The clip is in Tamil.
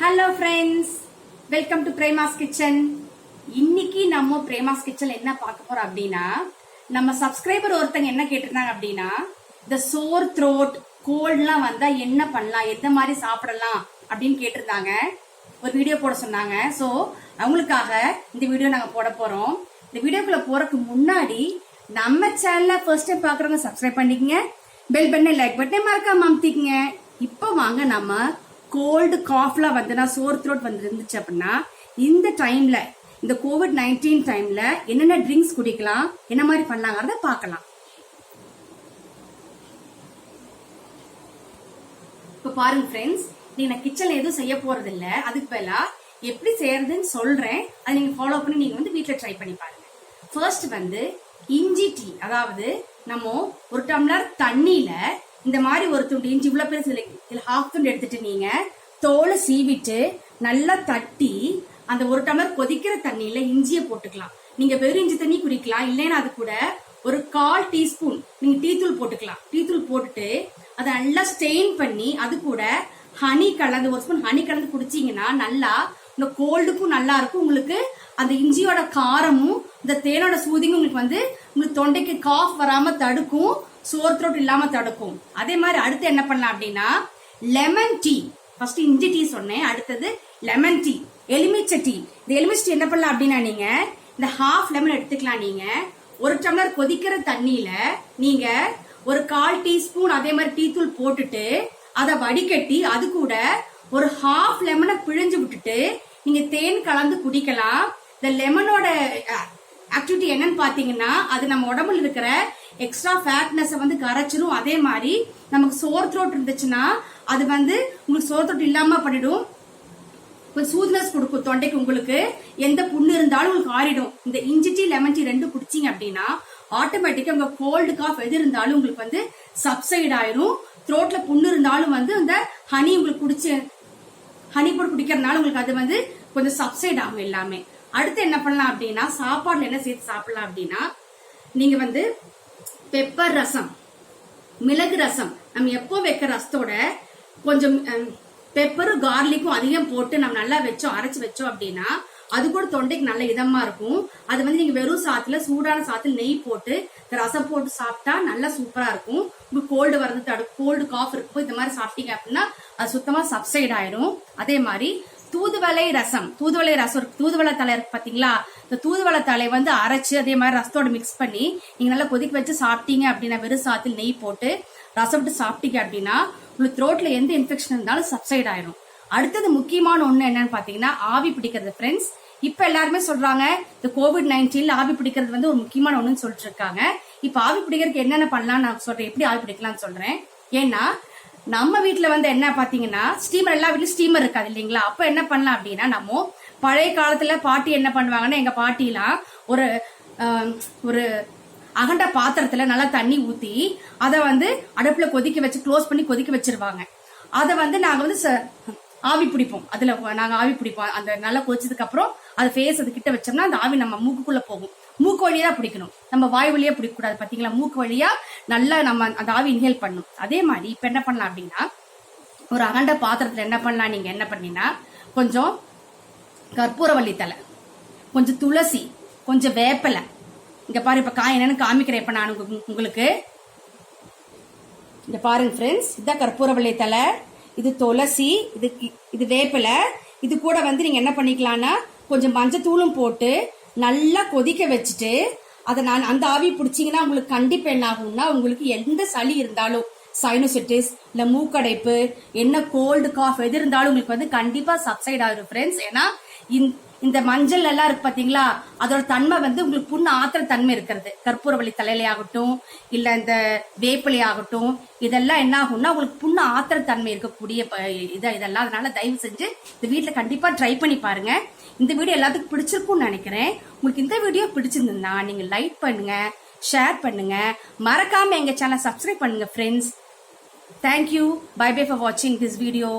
Hello friends, welcome to Prema's kitchen. இன்னைக்கு நம்ம பிரேமாஸ் கிச்சன்ல என்ன பார்க்க போறோம் அப்படின்னா, நம்ம சப்ஸ்கிரைபர் ஒருத்தங்க என்ன கேட்டிருந்தாங்க அப்படின்னா, இந்த சோர் த்ரோட் கோல்ட்லாம் வந்தா என்ன பண்ணலாம், எந்த மாதிரி சாப்பிடலாம் அப்படின்னு கேட்டிருந்தாங்க. ஒரு வீடியோ போட சொன்னாங்க. ஸோ அவங்களுக்காக இந்த வீடியோ நாங்க போட போறோம். இந்த வீடியோக்குள்ள போறதுக்கு முன்னாடி நம்ம சேனலை ஃபர்ஸ்ட் டைம் பாக்குறவங்க சப்ஸ்கிரைப் பண்ணிக்கங்க, பெல் பட்டனை லைக் பட்டனை மறக்காம அமுத்திக்கங்க. இப்போ வாங்க நம்ம கோல்டு காஃப்லாம் வந்துன்னா, சோர் த்ரோட் வந்து இருந்துச்சு அப்படின்னா, இந்த டைம்ல இந்த COVID-19 டைம்ல என்னென்ன ட்ரிங்க்ஸ் குடிக்கலாம், என்ன மாதிரி பண்ணலாங்கிறத பார்க்கலாம். இப்ப பாருங்க ஃப்ரெண்ட்ஸ், நீங்க நான் கிச்சன்ல எதுவும் செய்ய போறது இல்ல. அதுக்கு பதிலா எப்படி செய்யறதுன்னு சொல்றேன். அதை நீங்க ஃபாலோ பண்ணி நீங்க வந்து வீட்டுல ட்ரை பண்ணி பாருங்க. ஃபர்ஸ்ட் வந்து இஞ்சி டீ. அதாவது நம்ம ஒரு டம்ளர் தண்ணியில இந்த மாதிரி ஒரு துண்டு இஞ்சி இவ்வளவு பேர் இதுல ஹாஃப் துண்டு எடுத்துட்டு நீங்க தோலை சீவிட்டு நல்லா தட்டி அந்த ஒரு டம்ளர் கொதிக்கிற தண்ணியில இஞ்சியை போட்டுக்கலாம். நீங்க வெறும் இஞ்சி தண்ணி குடிக்கலாம். இல்லைன்னா அது கூட ஒரு 1/4 டீஸ்பூன் நீங்க டீ தூள் போட்டுக்கலாம். டீ தூள் போட்டுட்டு அதை நல்லா ஸ்டெயின் பண்ணி அது கூட ஹனி கலந்து, ஒரு ஸ்பூன் ஹனி கலந்து குடிச்சீங்கன்னா நல்லா இந்த கோல்டுக்கும் நல்லா இருக்கும். உங்களுக்கு அந்த இஞ்சியோட காரமும் இந்த தேனோட சூதிங்கும் உங்களுக்கு தொண்டைக்கு காஃப் வராம தடுக்கும், சோர் த்ரோட் இல்லாம தடுக்கும். அதே மாதிரி அடுத்து என்ன பண்ணலாம் அப்படின்னா, லெமன் டீ. ஃபர்ஸ்ட் இஞ்சி டீ சொன்னேன், அடுத்தது லெமன் டீ, எலுமிச்சை டீ. இந்த எலுமிச்சை டீ என்ன பண்ணலாம் அப்படின்னா, நீங்க இந்த ஹாஃப் லெமன் எடுத்துக்கலாம். நீங்க ஒரு டம்ளர் கொதிக்கிற தண்ணியில நீங்க ஒரு 1/4 டீஸ்பூன் அதே மாதிரி டீ தூள் போட்டுட்டு அதை வடிகட்டி அது கூட ஒரு ஹாஃப் லெமனை பிழிஞ்சு விட்டுட்டு நீங்க தேன் கலந்து குடிக்கலாம். இந்த லெமனோட ஆக்டிவிட்டி என்னன்னு பாத்தீங்கன்னா, அது நம்ம உடம்புல இருக்கிற எக்ஸ்ட்ரா ஃபேட்னஸ் வந்து கரைச்சிரும். அதே மாதிரி நமக்கு சோர் த்ரோட் இருந்துச்சுன்னா அது உங்களுக்கு சோர் த்ரோட் இல்லாம பண்ணிடும். கொஞ்சம் சூத்னஸ் கொடுக்கும் தொண்டைக்கு. உங்களுக்கு எந்த புண்ணு இருந்தாலும் உங்களுக்கு ஆறிடும். இந்த இஞ்சி டீ லெமன் டீ ரெண்டும் குடிச்சீங்க அப்படின்னா ஆட்டோமேட்டிக்கா உங்க கோல்டு காஃப் எது இருந்தாலும் உங்களுக்கு சப்சைட் ஆயிரும். த்ரோட்ல புண்ணு இருந்தாலும் அந்த ஹனி உங்களுக்கு குடிச்சு ஹனி போட்டு குடிக்கிறதுனால உங்களுக்கு அது கொஞ்சம் சப்சைட் ஆகும் எல்லாமே. அடுத்து என்ன பண்ணலாம் அப்படின்னா, சாப்பாடுல என்ன சேர்த்து சாப்பிடலாம் அப்படின்னா, நீங்க பெப்பர் ரசம், மிளகு ரசம், நம்ம எப்போ வைக்கிற ரசத்தோட கொஞ்சம் பெப்பரும் கார்லிக்கும் அதிகம் போட்டு நம்ம நல்லா அரைச்சு வச்சோம் அப்படின்னா அது கூட தொண்டைக்கு நல்ல இதமா இருக்கும். அது நீங்க வெறும் சாத்துல சூடான சாத்துல நெய் போட்டு ரசம் போட்டு சாப்பிட்டா நல்லா சூப்பரா இருக்கும். உங்களுக்கு கோல்டு வர்றது கோல்டு காஃப் இருக்கும். இந்த மாதிரி சாப்பிட்டீங்க அப்படின்னா அது சுத்தமா சப்சைட் ஆயிரும். அதே மாதிரி தூதுவளை ரசம் தூதுவளை தலை இருக்கு பாத்தீங்களா, இந்த தூதுவளை தலை அரைச்சு அதே மாதிரி ரசத்தோட மிக்ஸ் பண்ணி நீங்க நல்லா கொதிக்க வச்சு சாப்பிட்டீங்க அப்படின்னா, வெறும் சாத்தில் நெய் போட்டு ரசம் விட்டு சாப்பிட்டீங்க அப்படின்னா உங்களுக்கு த்ரோட்ல எந்த இன்ஃபெக்ஷன் இருந்தாலும் சப்சைட் ஆயிரும். அடுத்தது முக்கியமான ஒண்ணு என்னன்னு பாத்தீங்கன்னா, ஆவி பிடிக்கிறது ஃப்ரெண்ட்ஸ். இப்ப எல்லாருமே சொல்றாங்க இந்த COVID-19 ஆவி பிடிக்கிறது ஒரு முக்கியமான ஒண்ணுன்னு சொல்லிட்டு இருக்காங்க. இப்ப ஆவி பிடிக்கிறதுக்கு என்னென்ன பண்ணலாம் நான் சொல்றேன், எப்படி ஆவி பிடிக்கலாம்னு சொல்றேன். ஏன்னா நம்ம வீட்டுல என்ன பாத்தீங்கன்னா, ஸ்டீமர், எல்லா வீட்லயும் ஸ்டீமர் இருக்காது இல்லைங்களா. அப்ப என்ன பண்ணலாம் அப்படின்னா, நம்ம பழைய காலத்துல பாட்டி என்ன பண்ணுவாங்கன்னா, எங்க பாட்டிலாம் ஒரு அகண்ட பாத்திரத்துல நல்லா தண்ணி ஊத்தி அதை அடுப்புல கொதிக்க வச்சு க்ளோஸ் பண்ணி கொதிக்க வச்சிருவாங்க. அதை நாங்க ஆவி பிடிப்போம். அதுல நாங்க ஆவி பிடிப்போம். அந்த நல்லா கொதிச்சதுக்கு அப்புறம் அது ஃபேஸ் அது கிட்ட வச்சோம்னா அந்த ஆவி நம்ம மூக்குக்குள்ள போகும். மூக்கு வழியா பிடிக்கணும், நம்ம வாய் வழியா பிடிக்க கூடாது. பாத்தீங்களா, மூக்கு வழியா நல்லா நம்ம அந்த ஆவி இன்ஹேல் பண்ணணும். அதே மாதிரி இப்ப என்ன பண்ணலாம் அப்படின்னா, ஒரு அகண்ட பாத்திரத்துல என்ன பண்ணலாம், நீங்க என்ன பண்ணீங்கன்னா கொஞ்சம் கற்பூரவள்ளி தலை, கொஞ்சம் துளசி, கொஞ்சம் வேப்பலை. இங்க பாரு, இப்ப என்னன்னு காமிக்கிறேன். இப்ப நான் உங்களுக்கு இங்க பாருங்க ஃப்ரெண்ட்ஸ், இதுதான் கற்பூரவள்ளி தலை, இது துளசி, இது வேப்பலை. இது கூட நீங்க என்ன பண்ணிக்கலாம்னா கொஞ்சம் மஞ்சத்தூளும் போட்டு நல்லா கொதிக்க வச்சுட்டு அதை அந்த ஆவி பிடிச்சிங்கன்னா உங்களுக்கு கண்டிப்பா என்ன ஆகும்னா, உங்களுக்கு எந்த சளி இருந்தாலும், சைனோசிட்டிஸ் இல்ல மூக்கடைப்பு, என்ன கோல்டு காஃப் எது இருந்தாலும் உங்களுக்கு கண்டிப்பா சப்சைட் ஆகிடும் ஃப்ரெண்ட்ஸ். ஏன்னா இந்த மஞ்சள் எல்லாம் இருக்கு பாத்தீங்களா, அதோட தன்மை உங்களுக்கு புண்ணு ஆத்திர தன்மை இருக்கிறது. கற்பூரவள்ளி தலையில ஆகட்டும் இல்ல இந்த வேப்பிலை ஆகட்டும், இதெல்லாம் என்ன ஆகும்னா உங்களுக்கு புண்ணு ஆத்திர தன்மை இருக்கக்கூடிய இதெல்லாம். அதனால தயவு செஞ்சு இந்த வீட்டுல கண்டிப்பா ட்ரை பண்ணி பாருங்க. இந்த வீடியோ எல்லாத்துக்கும் பிடிச்சிருக்கும்னு நினைக்கிறேன். உங்களுக்கு இந்த வீடியோ பிடிச்சிருந்தா நீங்க லைக் பண்ணுங்க, ஷேர் பண்ணுங்க, மறக்காம எங்க சேனலை சப்ஸ்கிரைப் பண்ணுங்க friends. Thank you. Bye bye for வாட்சிங் திஸ் வீடியோ.